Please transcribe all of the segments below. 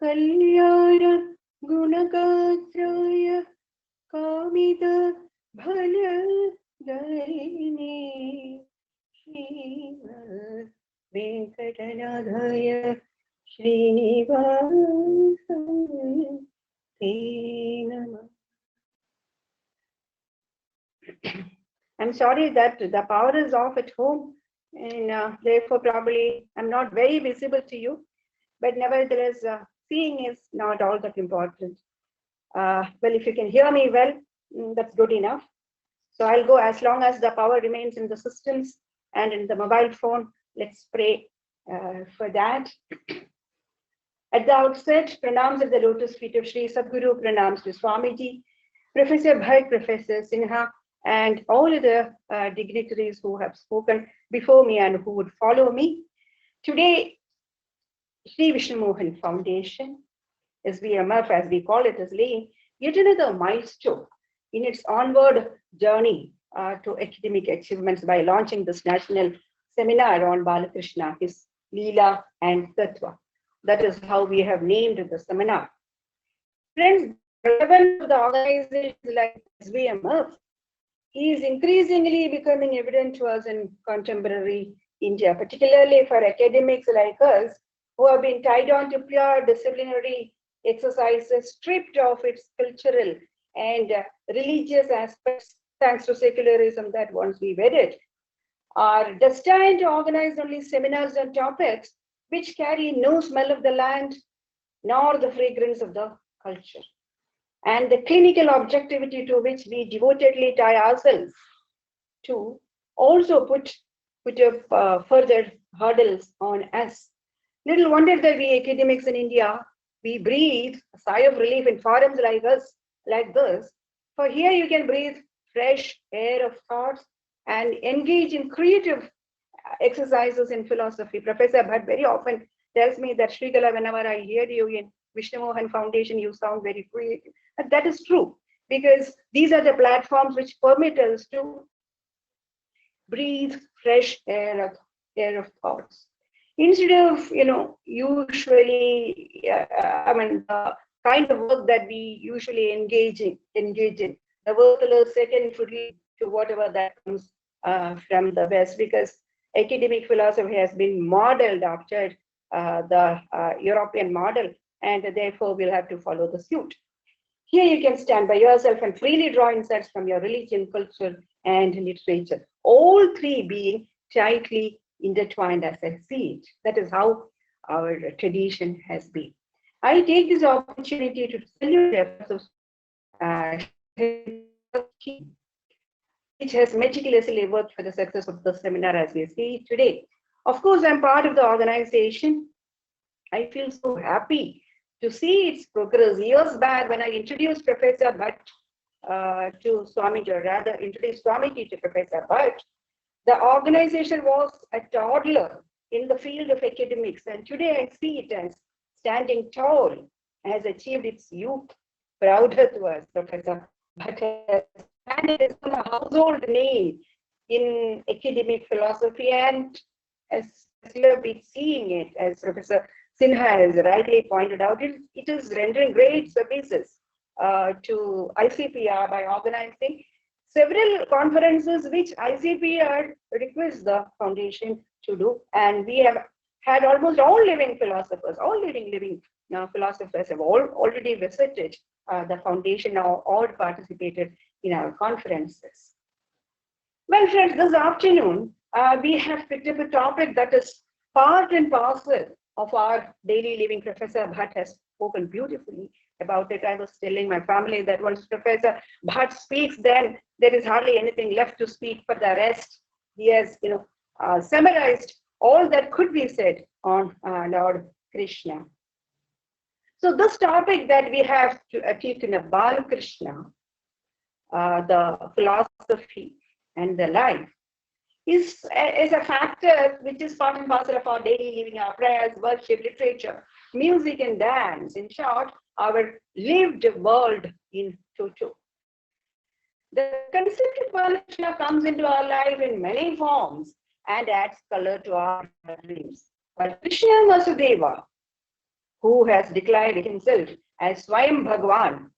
Kalyana Gunagatraya Kamita Bhala Darini Srimad Venkatanadhaya Srinivasa Namah. I'm sorry that the power is off at home, and therefore probably I'm not very visible to you, but nevertheless seeing is not all that important. Well, if you can hear me well, that's good enough. So I'll go as long as the power remains in the systems and in the mobile phone. Let's pray for that. At the outset, pranams at the lotus feet of Sri Sathguru, pranams to Swamiji, Professor Bhatt, Professor Sinha, and all other dignitaries who have spoken before me and who would follow me. Today, Sri Vishnu Mohan Foundation, SVMF as we call it, is laying yet another milestone in its onward journey to academic achievements by launching this national seminar on Balakrishna, his leela and tatwa. That is how we have named the seminar. Friends, the relevance of the organization like SVMF is increasingly becoming evident to us in contemporary India, particularly for academics like us who have been tied on to pure disciplinary exercises, stripped of its cultural and religious aspects, thanks to secularism that once we wedded, are destined to organize only seminars on topics which carry no smell of the land nor the fragrance of the culture, and the clinical objectivity to which we devotedly tie ourselves to also put up further hurdles on us. Little wonder that we academics in India, we breathe a sigh of relief in forums like this, for here you can breathe fresh air of thoughts and engage in creative exercises in philosophy. Professor Bhatt very often tells me that, Sreekala, whenever I hear you in Vishnu Mohan Foundation, you sound very creative. And that is true, because these are the platforms which permit us to breathe fresh air of thoughts. Instead of, usually, the kind of work that we usually engage in, the work will secondary to whatever that comes from the West, because academic philosophy has been modeled after the European model, and therefore we'll have to follow the suit. Here you can stand by yourself and freely draw insights from your religion, culture, and literature, all three being tightly intertwined as I see it. That is how our tradition has been. I take this opportunity to salute the efforts of which has meticulously worked for the success of the seminar as we see today. Of course, I'm part of the organization. I feel so happy to see its progress. Years back, when I introduced Professor Bhatt to Swamiji, or rather introduced Swamiji to Professor Bhatt, the organization was a toddler in the field of academics, and today I see it as standing tall, has achieved its youth. Prouder to us, Professor Bhatt, and it is a household name in academic philosophy, and as you have been seeing it, as Professor Sinha has rightly pointed out, it is rendering great services to ICPR by organizing several conferences which ICPR requests the foundation to do, and we have had almost all living philosophers, all living philosophers have already visited the foundation, now all participated in our conferences. Well, friends, this afternoon we have picked up a topic that is part and parcel of our daily living. Professor Bhatt has spoken beautifully about it. I was telling my family that once Professor Bhatt speaks, then there is hardly anything left to speak for the rest. He has, summarized all that could be said on Lord Krishna. So this topic that we have taken up, Balakrishna, the philosophy and the life, is a factor which is part and parcel of our daily living, our prayers, worship, literature, music and dance. In short, our lived world in toto. The concept of Balakrishna comes into our life in many forms and adds color to our dreams. But Krishna Vasudeva, who has declared himself as Swayam Bhagwan,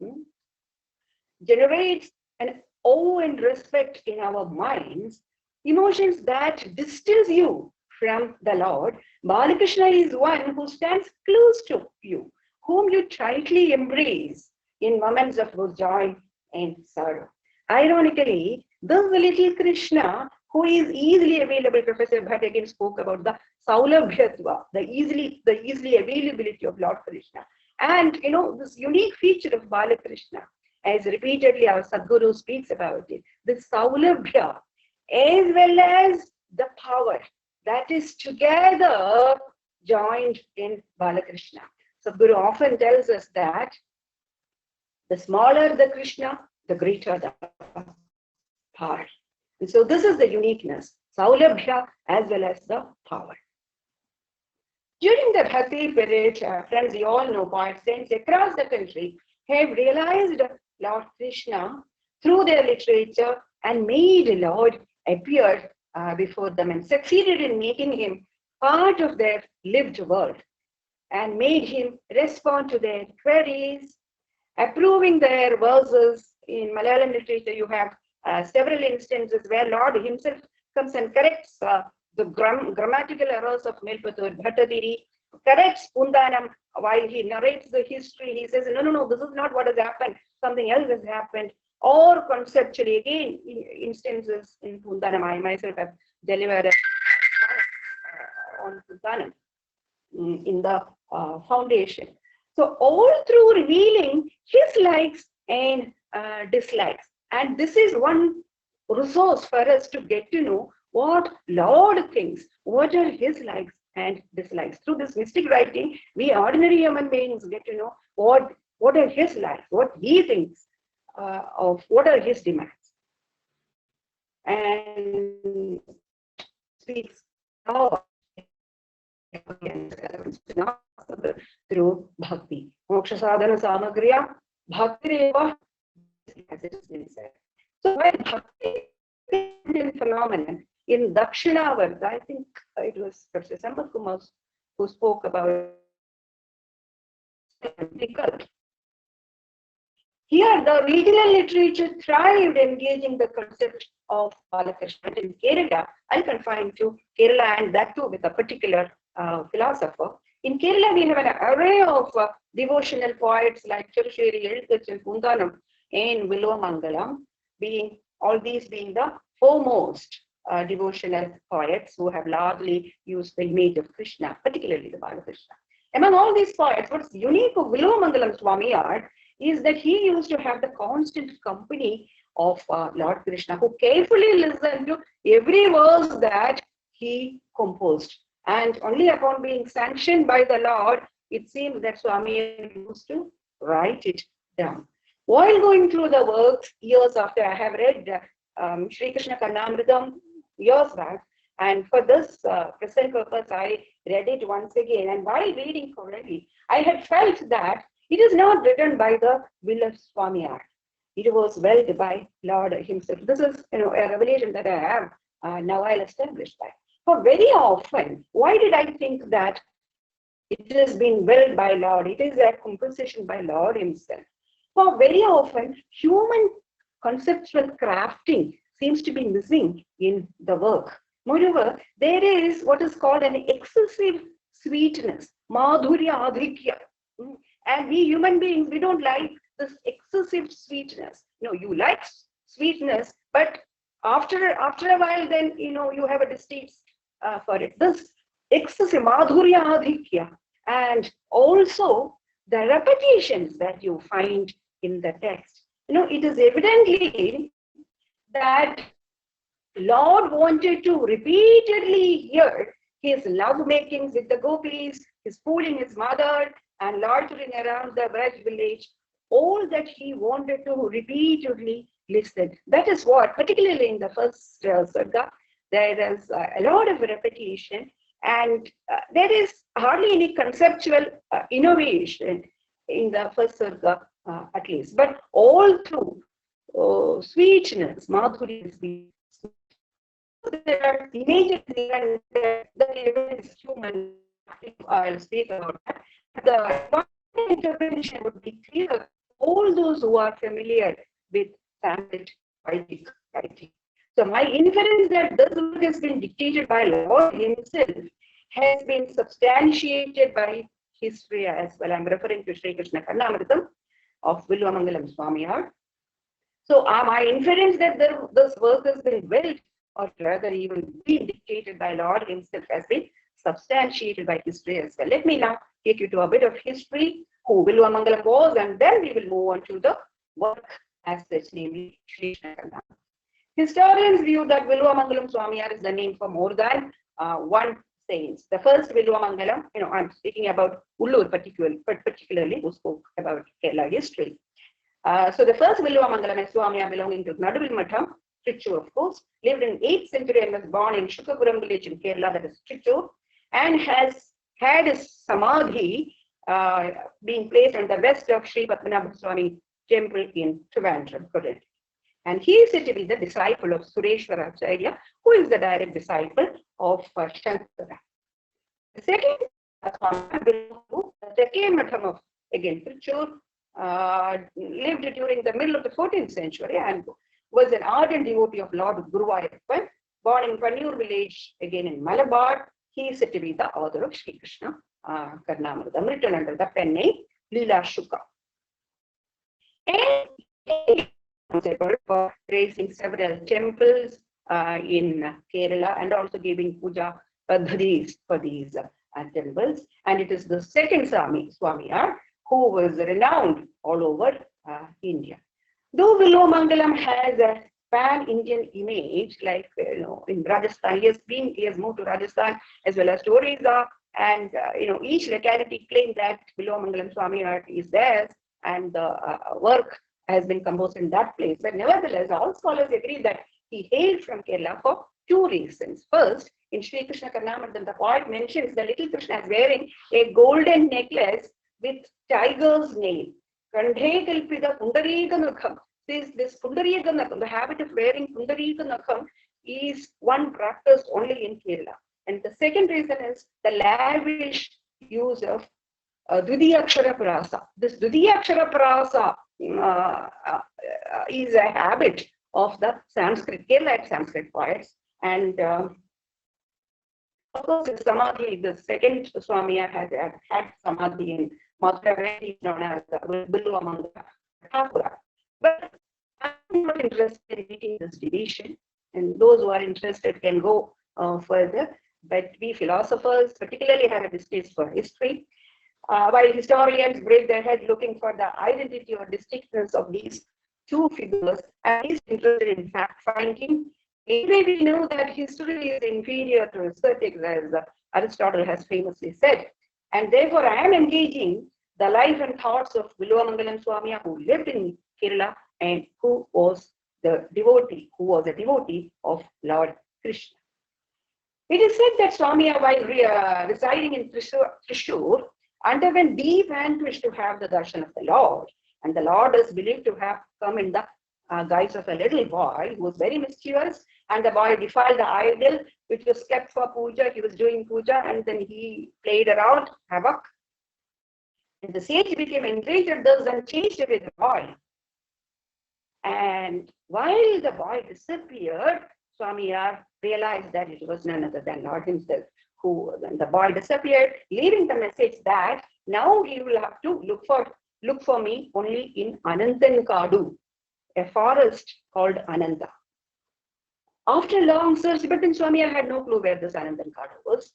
generates an awe and respect in our minds, emotions that distills you from the Lord. Balakrishna is one who stands close to you, whom you tightly embrace in moments of both joy and sorrow. Ironically, this little Krishna, who is easily available, Professor Bhatt again spoke about the saulabhyatva, the easily availability of Lord Krishna. And this unique feature of Balakrishna, as repeatedly our Sathguru speaks about it, the saulabhya, as well as the power that is together joined in Balakrishna. Sathguru often tells us that the smaller the Krishna, the greater the power. And so this is the uniqueness, saulabhya as well as the power. During the Bhakti period, friends, you all know poets, saints across the country have realized Lord Krishna through their literature and made Lord appear before them and succeeded in making him part of their lived world and made him respond to their queries, approving their verses. In Malayalam literature, you have several instances where Lord himself comes and corrects the grammatical errors of Melpatur Bhattadiri, corrects Pundanam while he narrates the history. He says, no, this is not what has happened. Something else has happened. Or conceptually, again, instances in Pundanam, I myself have delivered on Pundanam in the foundation. So all through revealing his likes and dislikes. And this is one resource for us to get to know what Lord thinks, what are his likes and dislikes. Through this mystic writing, we ordinary human beings get to know what are his likes, what he thinks of, what are his demands. And speaks through bhakti. Moksha sadhana samagriya, bhakti reva, as it has been said. So when bhakti is a phenomenon in Dakshinavarta, I think it was Professor Sambat Kumar who spoke about it. Here, the regional literature thrived engaging the concept of Balakrishna. In Kerala, I'll confine to Kerala and that too with a particular philosopher. In Kerala, we have an array of devotional poets like Cherish and Pundanam and Vilomangalam, all these being the foremost devotional poets who have largely used the image of Krishna, particularly the Balakrishna. Among all these poets, what's unique of Vilomangalam Swami art is that he used to have the constant company of Lord Krishna, who carefully listened to every verse that he composed. And only upon being sanctioned by the Lord, it seems that Swami used to write it down. While going through the works, years after I have read Sri Krishna Karnamritam years back, and for this present purpose, I read it once again. And while reading correctly, I had felt that it is not written by the will of Swami art. It was willed by Lord himself. This is a revelation that I have now I'll establish that. For very often, why did I think that it has been willed by Lord? It is a composition by Lord himself. For very often, human conceptual crafting seems to be missing in the work. Moreover, there is what is called an excessive sweetness, madhurya adhikya. And we human beings, we don't like this excessive sweetness. You like sweetness, but after a while, then you have a distaste for it. This excessive madhurya adhikya, and also the repetitions that you find in the text. It is evidently that Lord wanted to repeatedly hear his love makings with the gopis, his fooling his mother, and loitering around the Braj village, all that he wanted to repeatedly listen. That is what, particularly in the first sarga, there is a lot of repetition, and there is hardly any conceptual innovation in the first sarga, at least. But all through sweetness, madhurya, there are images and that even is human. I'll speak about that. the interpretation would be clear. All those who are familiar with Sanskrit poetic writing. So my inference that this work has been dictated by Lord himself has been substantiated by history as well. I'm referring to Sri Krishna Karnamritam of Vilvamangalam Swamiyar. So my inference that this work has been built, or rather even been dictated by Lord himself, has been substantiated by history as well. Let me now take you to a bit of history, who Vilvamangalam was, and then we will move on to the work as such, namely Sri Krishna Karnamritam. Historians view that Vilvamangalam Swamiyar is the name for more than one saints. The first Vilvamangalam, I'm speaking about Ullur particularly, who spoke about Kerala history. So the first Vilvamangalam Swamiya belonging to Naduvil Matham, Trichy of course, lived in 8th century and was born in Shukapuram village in Kerala, that is Trichy, and has had his samadhi being placed on the west of Sri Padmanabha Swami temple in Trivandrum, correct. And he is said to be the disciple of Sureshwaracharya, who is the direct disciple of Shankara. The second Matham of, again, Trichy, lived during the middle of the 14th century and was an ardent devotee of Lord Guruvayappan, born in Pannur village, again in Malabar. He is said to be the author of Sri Krishna Karnamritam, written under the pen name Leela Shuka. And for raising several temples in Kerala and also giving puja padhadis for these temples. And it is the second Swamiyar who was renowned all over India. Though Vilvamangalam has a pan-Indian image, like in Rajasthan, he has moved to Rajasthan as well as to Orissa, and each locality claimed that Vilvamangalam Swamiyar is theirs, and the work has been composed in that place. But nevertheless, all scholars agree that he hailed from Kerala for two reasons. First, in Sri Krishna Karnamritam, the poet mentions the little Krishna is wearing a golden necklace with tiger's nail. Kandhekalpida Pundarika this Pundarika Nakham, the habit of wearing Pundarika Nakham, is one practiced only in Kerala. And the second reason is the lavish use of Dvidiyakshara Prasa. This Dvidiyakshara Prasa is a habit of the Kerala Sanskrit poets. And of course, Samadhi, the second Swamiya has had Samadhi in Mathura, where he is known as Vilvamangalam Thakura. But I'm not interested in reading this division, and those who are interested can go further. But we philosophers particularly have a distaste for history. While historians break their head looking for the identity or distinctness of these two figures, I'm least interested in fact-finding. Anyway, we know that history is inferior to aesthetics, as Aristotle has famously said. And therefore, I am engaging the life and thoughts of Vilvamangalam Swamiya, who lived in Kerala and who was a devotee of Lord Krishna. It is said that Swamiya, while residing in Thrissur, underwent deep anguish to have the darshan of the Lord. And the Lord is believed to have come in the guise of a little boy who was very mischievous, and the boy defiled the idol which was kept for puja. He was doing puja and then he played around havoc. And the sage became enraged at this and chased away the boy. And while the boy disappeared, Swamiya realized that it was none other than Lord himself, who, when the boy disappeared, leaving the message that now he will have to look for me only in Anantankadu, a forest called Ananta. After long search, but then Swamiya had no clue where this Anantankadu was.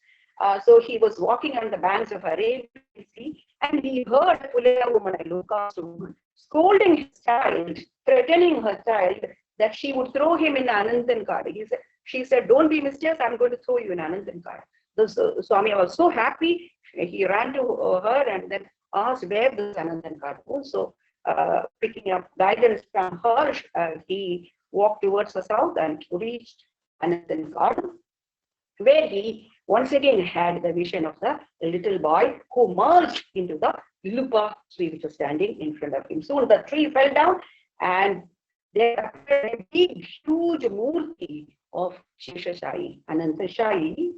So he was walking on the banks of Arabian Sea, and he heard a Pulaya woman, a low-caste woman, scolding his child, threatening her child that she would throw him in Anantankadu. She said, "Don't be mischievous, I'm going to throw you in Anantankadu." Swamiya was so happy, he ran to her and then asked where this Anantankadu was. So picking up guidance from her, he walked towards the south and reached Anantankadu, where he once again had the vision of the little boy who merged into the Lupa tree which was standing in front of him. Soon the tree fell down and there appeared a big, huge murti of Sheshashayi, Anantashai,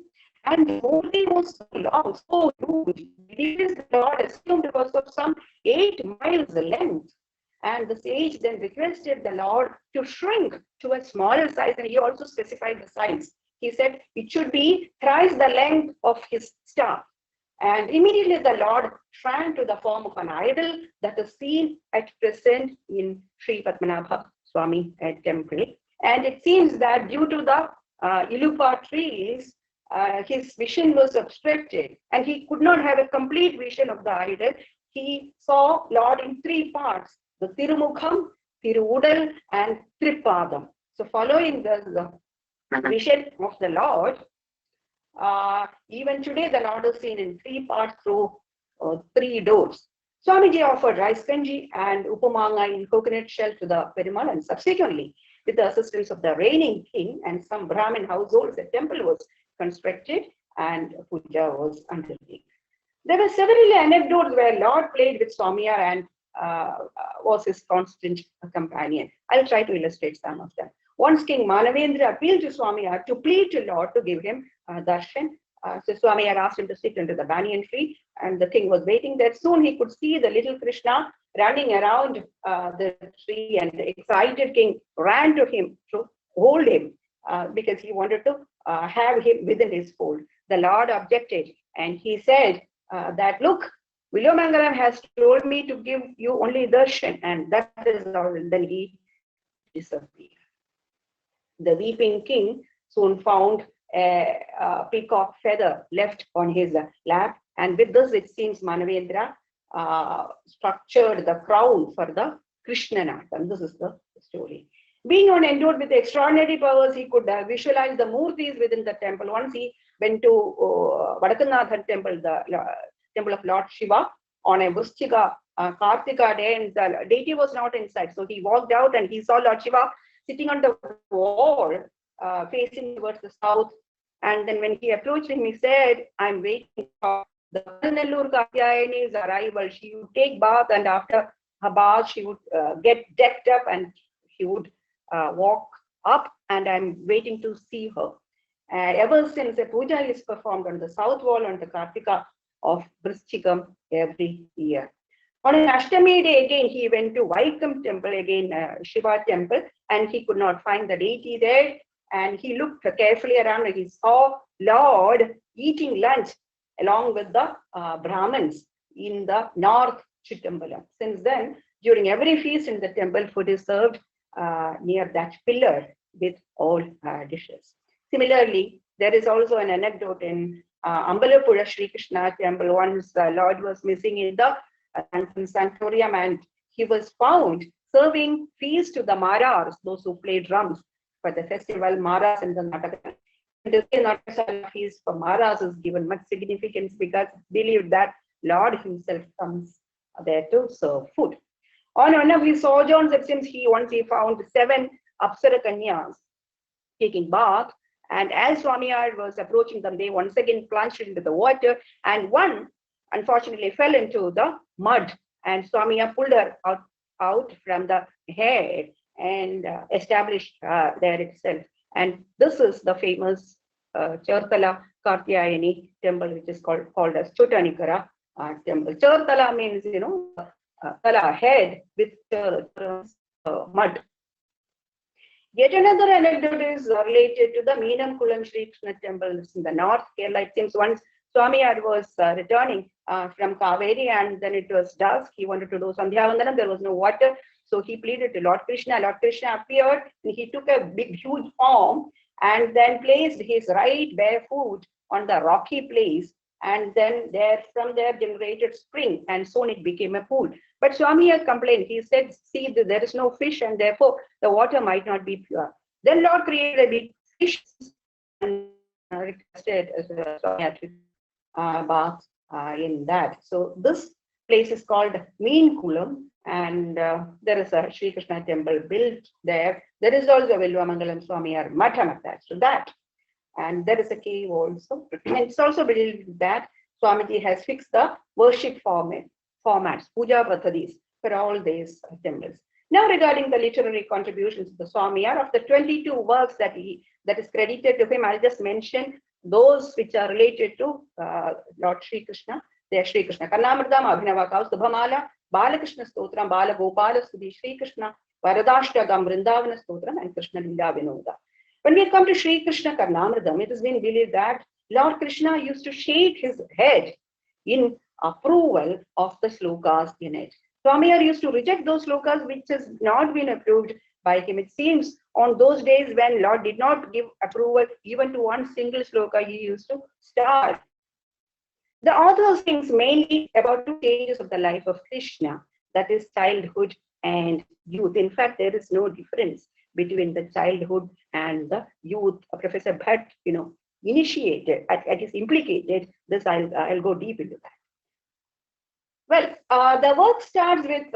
And the Murti was so long, so huge. It is the Lord assumed it was of some 8 miles length. And the sage then requested the Lord to shrink to a smaller size, and he also specified the size. He said it should be thrice the length of his staff. And immediately the Lord shrank to the form of an idol that is seen at present in Sri Padmanabha Swami temple. And it seems that due to the Ilupa trees, his vision was obstructed and he could not have a complete vision of the idol. He saw Lord in 3 parts, the Tirumukham, Tirudal and Tripadam. So following the vision of the Lord, even today the Lord is seen in 3 parts through 3 doors. Swamiji offered rice kanji and upamanga in coconut shell to the Perumal, and subsequently, with the assistance of the reigning king and some Brahmin households, a temple was constructed and puja was undertaken. There were several anecdotes where Lord played with Swamiyar and was his constant companion. I'll try to illustrate some of them. Once King Manavendra appealed to Swamiyar to plead to Lord to give him darshan. So Swamiyar asked him to sit under the banyan tree, and the king was waiting there. Soon he could see the little Krishna running around the tree, and the excited king ran to him to hold him because he wanted to have him within his fold. The Lord objected, and he said that, look, Vilyamangalam has told me to give you only darshan, and that is all. Then he disappeared. The weeping king soon found a peacock feather left on his lap, and with this it seems Manavendra structured the crown for the Krishnanatham. This is the story. Being endowed with extraordinary powers, he could visualize the murtis within the temple. Once he went to Vadakanathan temple, the temple of Lord Shiva, on a Vushchika Kartika day, and the deity was not inside. So he walked out and he saw Lord Shiva sitting on the wall, facing towards the south. And then when he approached him, he said, I'm waiting for the Nellur Katyayani's arrival. She would take bath, and after her bath, she would get decked up and she would walk up, and I'm waiting to see her. Ever since, a puja is performed on the south wall on the Kartika of Vrishchikam every year. On an Ashtami day, again, he went to Vaikam temple, again Shiva temple, and he could not find the deity there. And he looked carefully around and he saw Lord eating lunch along with the Brahmins in the North Chittambalam. Since then, during every feast in the temple, food is served near that pillar with all dishes. Similarly, there is also an anecdote in Ambalapura Sri Krishna temple. Once the Lord was missing in the Sanctorium, and he was found serving feast to the Maras, those who play drums for the festival Maras in the Nataka. The Nataka feast for Maras is given much significance because it's believed that Lord himself comes there to serve food. On one of his sojourns, it seems he found 7 Apsara Kanyas taking bath, and as Swamiyar was approaching them, they once again plunged into the water, and one unfortunately fell into the mud, and Swamiyar pulled her out from the head and established there itself. And this is the famous Chartala Kartyayani temple, which is called as Chotanikara temple. Chartala means, tala, head with mud. Yet another anecdote is related to the Meenam Kulam Sri Krishna temple in the North Kerala. It seems once Swamiyar was returning from Kaveri, and then it was dusk. He wanted to do Sandhya Vandanam. There was no water. So he pleaded to Lord Krishna. Lord Krishna appeared, and he took a big, huge form and then placed his right bare foot on the rocky place, and then from there generated spring, and soon it became a pool. But Swamiyar complained. He said, see, there is no fish, and therefore the water might not be pure. Then Lord created a big fish and requested Swamiyar to bath in that. So this place is called Meen Kulam, and there is a Sri Krishna temple built there. There is also a Vilvamangalam Swamiyar Matham attached to that. And there is a cave also. And it's also believed that Swamiji has fixed the worship formats, puja pathadis, for all these temples. Now, regarding the literary contributions of the Swamiyar, of the 22 works that is credited to him, I'll just mention those which are related to Lord Sri Krishna. They are Sri Krishna. Karnamritam, Abhinavaka, Subhamala, Balakrishna Stotram, Bala Gopala Sudhi, Sri Krishna, Varadashtagam, Vrindavana Stotram, and Krishna Lila Vinoda. When we come to Sri Krishna Karnamritam, it has been believed that Lord Krishna used to shake his head in approval of the slokas in it. Swami used to reject those slokas which has not been approved by him. It seems on those days when Lord did not give approval even to one single sloka, he used to start. The author sings mainly about two stages of the life of Krishna, that is childhood and youth. In fact, there is no difference between the childhood and the youth. Professor Bhatt, initiated, it is implicated. This I'll go deep into that. Well, the work starts with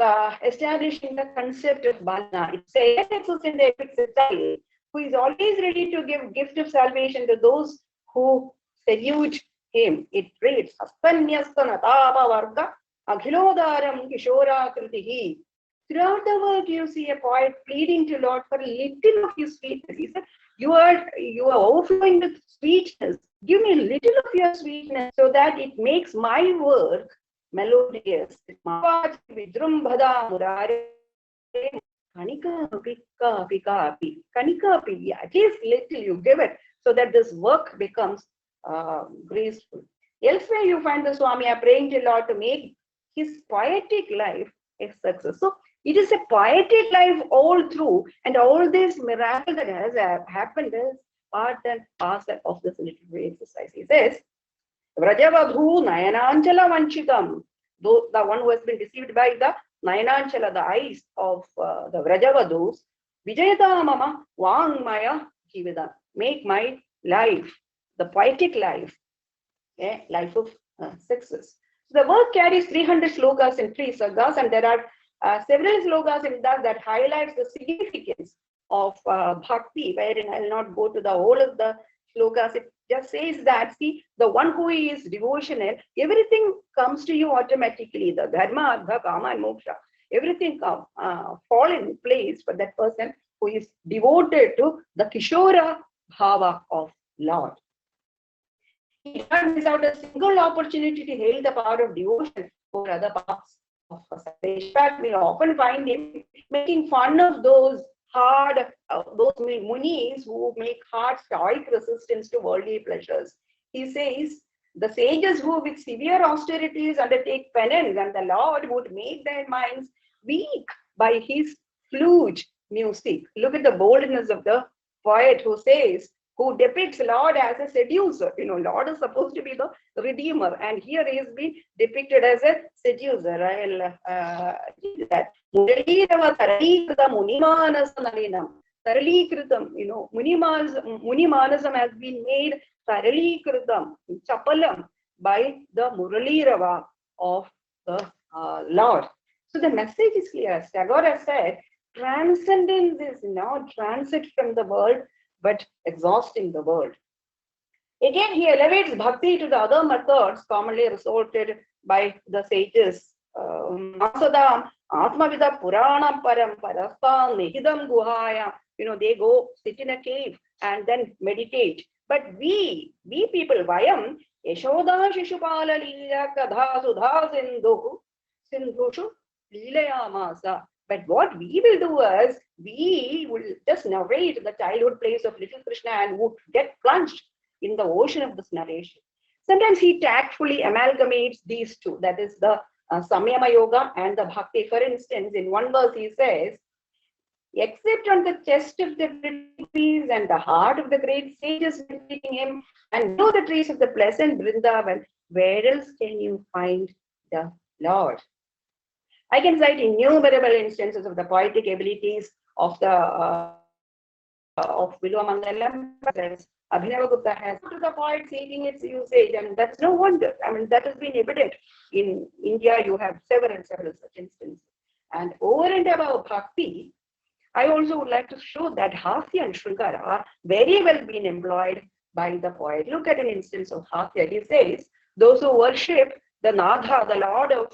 establishing the concept of Bala. It says in the epic child who is always ready to give gift of salvation to those who salute him. It reads, Astanyasthanatapa varga aghilodaram kishora kritihi. Throughout the work, you see a poet pleading to Lord for a little of his sweetness. He said, you are overflowing with sweetness. Give me a little of your sweetness so that it makes my work melodious. At least little you give it so that this work becomes graceful. Elsewhere, you find the Swami praying to Lord to make his poetic life a success. So it is a poetic life all through, and all this miracle that has happened is part and parcel of this literary exercise. He says, Vrajavadhu Nayananjala Vanchitam, the one who has been deceived by the Nayananjala, the eyes of the Vrajavadhus, Vijayata Mama Vangmaya Jivida, make my life, the poetic life, a life of success. So the work carries 300 slokas in 3 sagas, and there are several slokas in that highlights the significance of bhakti, wherein I'll not go to the whole of the slokas. It just says that, see, the one who is devotional, everything comes to you automatically. The dharma, artha, kama, and moksha, everything fall in place for that person who is devoted to the Kishora Bhava of Lord. He does not miss out a single opportunity to hail the power of devotion over other parts of salvation. In fact, we often find him making fun of those those munis who make hard stoic resistance to worldly pleasures. He says, the sages who with severe austerities undertake penance, and the Lord would make their minds weak by his flute music. Look at the boldness of the poet who depicts Lord as a seducer. Lord is supposed to be the redeemer, and here he has been depicted as a seducer. I'll do that. Munimanasam has been made Taralikritam, Chapalam, by the Muralirava of the Lord. So the message is clear. Tagore said, transcendence is not transit from the world, but exhausting the world. Again, he elevates bhakti to the other methods commonly resorted by the sages. Masadam, Atmavida Purana Param Parastha Nihidam Guhaya. They go sit in a cave and then meditate. But we people, Vayam, Yashoda Shishupala Lila Kadha Sudha Sindhushu Lilayamasa. But what we will do is, we will just narrate the childhood place of little Krishna and would get plunged in the ocean of this narration. Sometimes he tactfully amalgamates these two, that is the Samyama Yoga and the Bhakti. For instance, in one verse he says, except on the chest of the trees and the heart of the great sages meditating him, and know the trees of the pleasant Vrindavan, where else can you find the Lord? I can cite innumerable instances of the poetic abilities of the of Vilomangalam. Abhinavagupta has to the poet seeking its usage, and that's no wonder. That has been evident. In India, you have several such instances. And over and above bhakti, I also would like to show that Hasya and Shringara are very well been employed by the poet. Look at an instance of Hasya. He says, those who worship the Nadha, the Lord of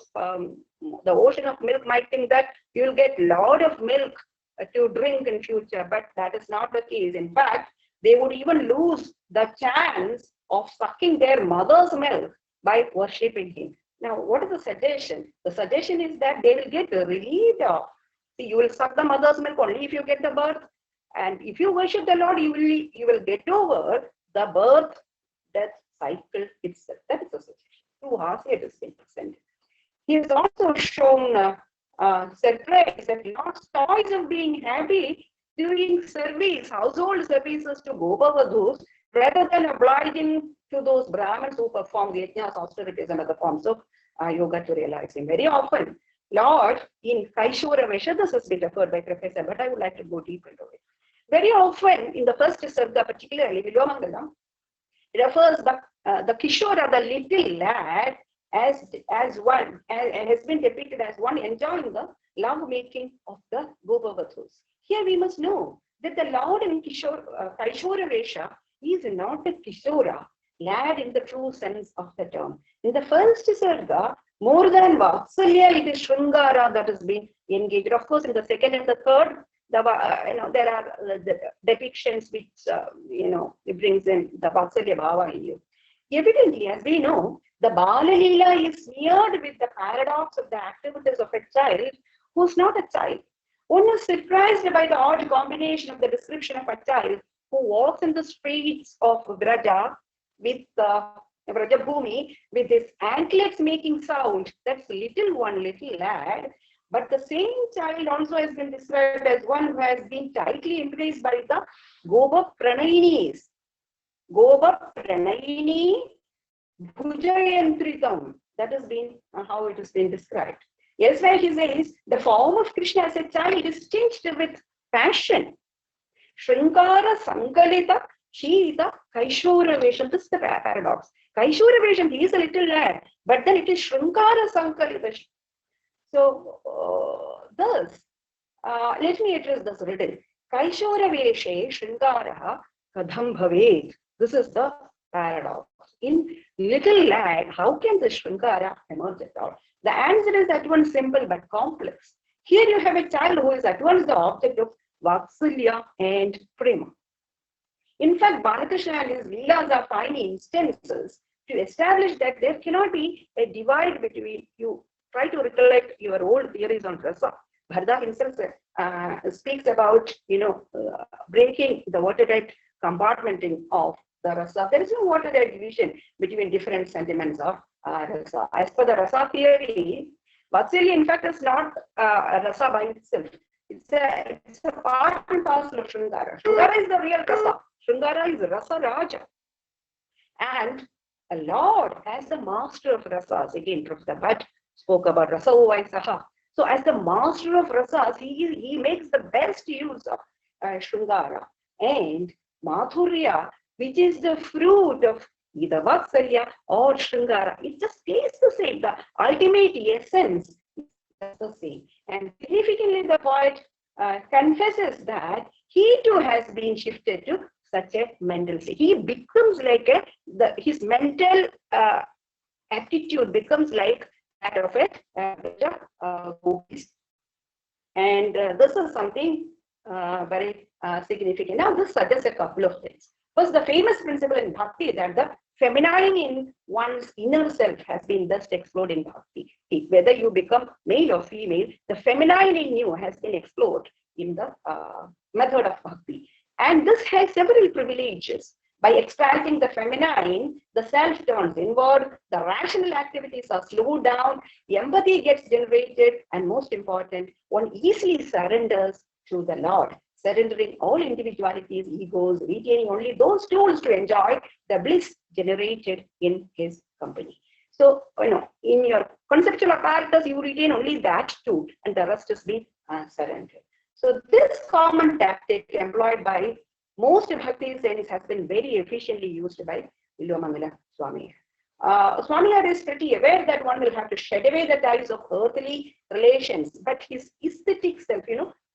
the ocean of milk, might think that you'll get lot of milk to drink in future, but that is not the case. In fact, they would even lose the chance of sucking their mother's milk by worshipping him. Now, what is the suggestion? The suggestion is that they will get relieved of. See, you will suck the mother's milk only if you get the birth. And if you worship the Lord, you will get over the birth, death cycle itself. That is the suggestion. Through Hasya, it is being presented. He has also shown surprise that Lord's choice of being happy doing service, household services to Gopavadhus, rather than obliging to those Brahmins who perform yajnas, austerities, and other forms of yoga to realize him. Very often, Lord, in Kaishora Vesha, this has been referred by Professor, but I would like to go deep into it. Very often, in the first Sarga, particularly Vilyomangalam, refers the Kishora, the little lad, as one, and has been depicted as one enjoying the love making of the Gopavadhus. Here we must know that the Lord in Kaishora Vesha is not a Kishora, lad in the true sense of the term. In the first Sarga, more than Vatsalya, it is Shrungara that has been engaged. Of course, in the second and the third, there are the depictions which it brings in the Vatsalya Bhava in you. Evidently, as we know, the Bala Leela is smeared with the paradox of the activities of a child who is not a child. One is surprised by the odd combination of the description of a child who walks in the streets of Vraja with Vrajabhumi with his anklets making sound. That's little lad. But the same child also has been described as one who has been tightly embraced by the Gopa Pranayinis. Gopa Pranayini Bhujayantritam. That has been how it has been described. Elsewhere he says, the form of Krishna as a child is tinged with passion. Shrinkara Sankalita Shita Kaishora Vesham. This is the paradox. Kaishora Vesham, he is a little lad, but then it is Shrinkara Sankalita. So, thus, let me address this riddle. Kaishora Veshe Shrinkaraha Kadham Bhaved. This is the paradox. In little lad, how can the Shrinkara emerge at all? The answer is at once simple but complex. Here you have a child who is at once the object of Vatsalya and Prema. In fact, Balakrishna and his leelas are fine instances to establish that there cannot be a divide between you. Try to recollect your old theories on rasa. Bharda himself speaks about, breaking the watertight compartmenting of the rasa. There is no watertight division between different sentiments of rasa. As per the rasa theory, Vatsalya in fact is not a rasa by itself. It's a part and parcel of Shringara. Shringara is the real rasa. Shringara is rasa raja. And a Lord as the master of rasas, again Professor Bhatt spoke about rasa uvaisaha. So as the master of rasas, he makes the best use of Shringara. And Madhurya, which is the fruit of either Vatsalya or Shringara, it just tastes the same. The ultimate essence is the same. And significantly, the poet confesses that he too has been shifted to such a mental state. He becomes like his mental aptitude becomes like that of a Buddhist. And this is something very significant. Now, this suggests a couple of things. First, the famous principle in Bhakti that the feminine in one's inner self has been thus explored in Bhakti. Whether you become male or female, the feminine in you has been explored in the method of Bhakti. And this has several privileges. By expanding the feminine, the self turns inward, the rational activities are slowed down, empathy gets generated, and most important, one easily surrenders to the Lord, surrendering all individualities, egos, retaining only those tools to enjoy the bliss generated in his company. So, in your conceptual apparatus, you retain only that tool, and the rest is being surrendered. So, this common tactic employed by most Bhakti saints has been very efficiently used by Vilomangala Swami. Swami is pretty aware that one will have to shed away the ties of earthly relations, but his aesthetic self,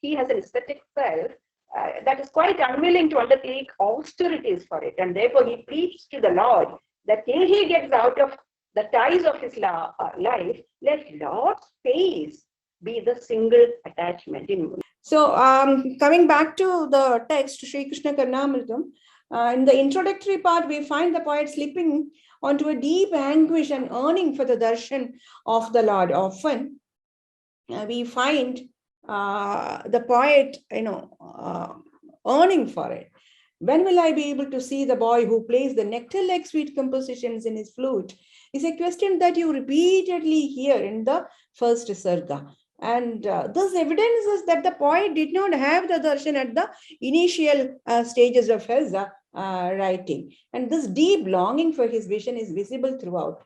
he has an aesthetic self that is quite unwilling to undertake austerities for it, and therefore he pleads to the Lord that till he gets out of the ties of his life, let Lord's face be the single attachment in. So, coming back to the text, Sri Krishna Karnamritam, In the introductory part, we find the poet slipping onto a deep anguish and yearning for the darshan of the Lord. Often, we find the poet, yearning for it. When will I be able to see the boy who plays the nectar-like sweet compositions in his flute? Is a question that you repeatedly hear in the first sarga. And this evidence is that the poet did not have the darshan at the initial stages of his writing. And this deep longing for his vision is visible throughout.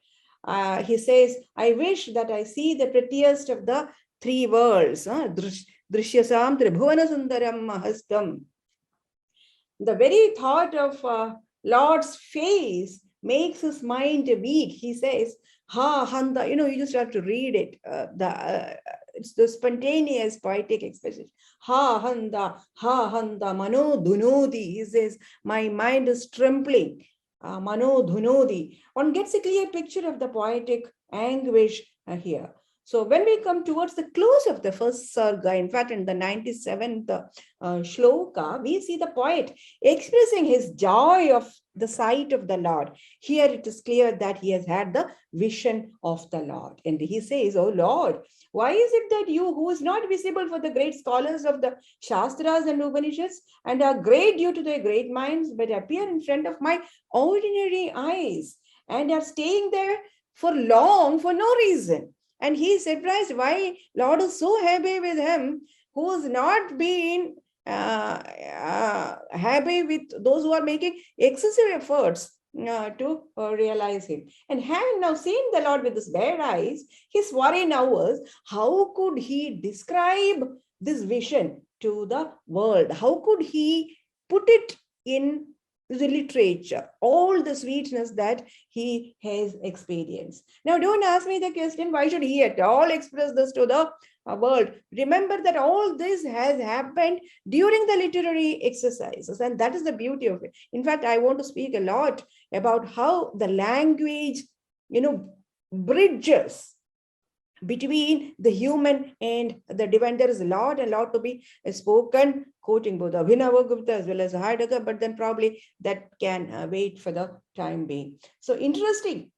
He says, I wish that I see the prettiest of the three worlds. Drishyasam Tribhuvana Sundaram Mahastam. The very thought of Lord's face makes his mind weak. He says, ha, handa, you just have to read it. It's the spontaneous poetic expression. Ha, handa, mano dhunodi. He says, my mind is trembling. Mano dhunodi. One gets a clear picture of the poetic anguish here. So when we come towards the close of the first sarga, in fact, in the 97th shloka, we see the poet expressing his joy of the sight of the Lord. Here it is clear that he has had the vision of the Lord. And he says, oh Lord, why is it that you, who is not visible for the great scholars of the Shastras and Upanishads and are great due to their great minds, but appear in front of my ordinary eyes and are staying there for long for no reason? And he is surprised why Lord is so happy with him, who has not been happy with those who are making excessive efforts to realize him. And having now seen the Lord with his bare eyes, his worry now was, how could he describe this vision to the world? How could he put it in the literature, all the sweetness that he has experienced? Now, don't ask me the question, why should he at all express this to the world? Remember that all this has happened during the literary exercises, and that is the beauty of it. In fact, I want to speak a lot about how the language, bridges between the human and the divine. There is a lot to be spoken, quoting both Abhinavagupta as well as Heidegger, but then probably that can wait for the time being. So interestingly,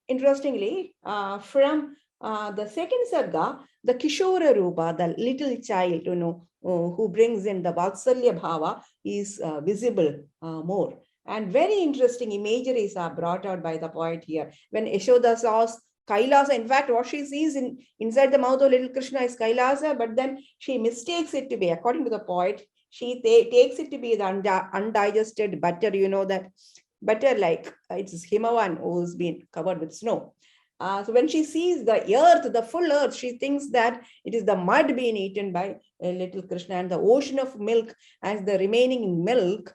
from the second sarga, the Kishora Rupa, the little child, who brings in the Vatsalya Bhava, is visible more. And very interesting imageries are brought out by the poet here. When Yashoda saws Kailasa, in fact, what she sees inside the mouth of little Krishna is Kailasa, but then she mistakes it to be, according to the poet, she takes it to be the undigested butter, that butter like it's Himavan who's been covered with snow. So when she sees the earth, the full earth, she thinks that it is the mud being eaten by little Krishna, and the ocean of milk as the remaining milk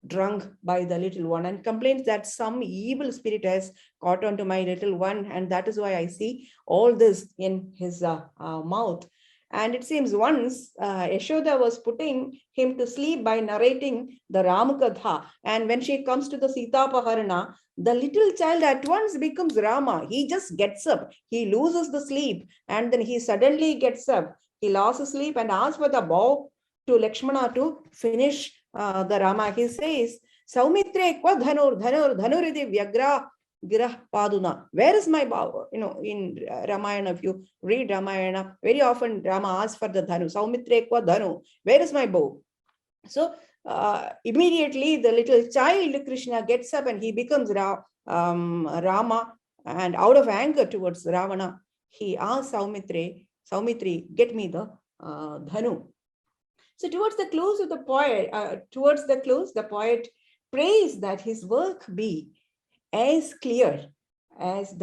drunk by the little one, and complains that some evil spirit has caught onto my little one, and that is why I see all this in his mouth. And it seems once Yashoda was putting him to sleep by narrating the Ramakatha, and when she comes to the Sita Paharana, the little child at once becomes Rama. He just gets up, he loses the sleep, and then he suddenly gets up. He lost his sleep and asks for the bow to Lakshmana to finish the Rama. He says, Saumitre kwa dhanuridi vyagra girah paduna. Where is my bow? In Ramayana, if you read Ramayana, very often Rama asks for the dhanu. Saumitre kwa dhanu. Where is my bow? So immediately the little child Krishna gets up and he becomes Rama, and out of anger towards Ravana, he asks Saumitri, get me the dhanu. So towards the close, the poet prays that his work be as clear as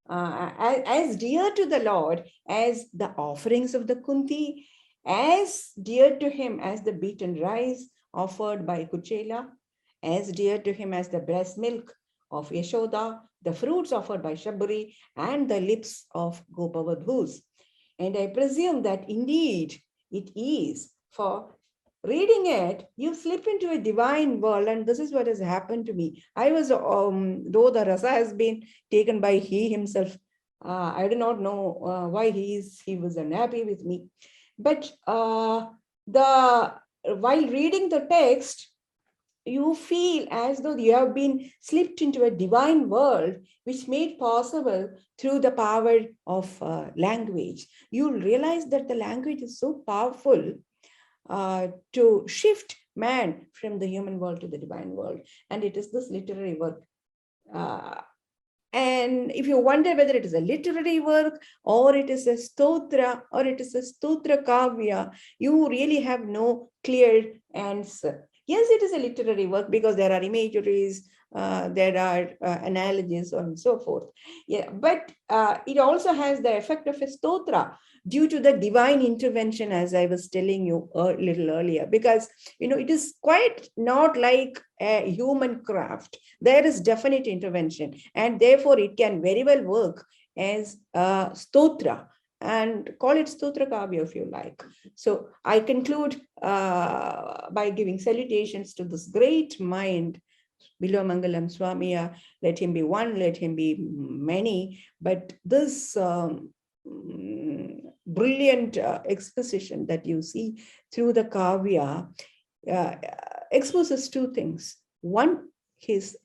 as dear to the Lord as the offerings of the Kunti, as dear to him as the beaten rice offered by Kuchela, as dear to him as the breast milk of Yashoda, the fruits offered by Shaburi, and the lips of Gopavadhus. And I presume that indeed it is. For reading it, you slip into a divine world, and this is what has happened to me. I was, though the rasa has been taken by he himself, I do not know why he was unhappy with me. But while reading the text, you feel as though you have been slipped into a divine world, which made possible through the power of language. You'll realize that the language is so powerful to shift man from the human world to the divine world. And it is this literary work. And if you wonder whether it is a literary work or it is a stotra or it is a stotra kavya, you really have no clear answer. Yes, it is a literary work because there are imageries, there are analogies, and so forth. Yeah, but it also has the effect of a stotra due to the divine intervention, as I was telling you a little earlier, because it is quite not like a human craft. There is definite intervention, and therefore it can very well work as a stotra, and call it stotra kavya if you like. So I conclude by giving salutations to this great mind, Bilo Mangalam Swamiya. Let him be one, let him be many, but this brilliant exposition that you see through the kavya exposes two things. One, his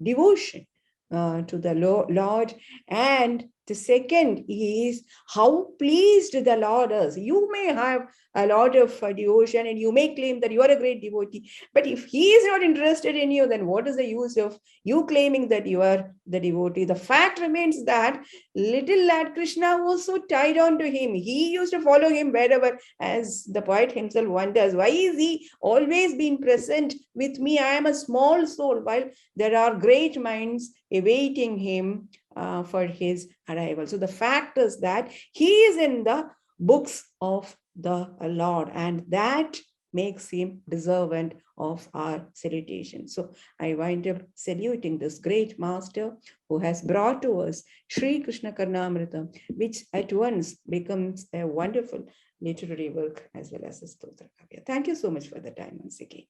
devotion to the Lord, and the second is how pleased the Lord is. You may have a lot of devotion and you may claim that you are a great devotee, but if he is not interested in you, then what is the use of you claiming that you are the devotee? The fact remains that little lad Krishna was so tied on to him. He used to follow him wherever, as the poet himself wonders, why is he always being present with me? I am a small soul, while there are great minds awaiting him for his arrival. So the fact is that he is in the books of the Lord, and that makes him deserving of our salutation. So I wind up saluting this great master who has brought to us Sri Krishna Karnamritam, which at once becomes a wonderful literary work as well as a stotra kavya. Thank you so much for the time once again.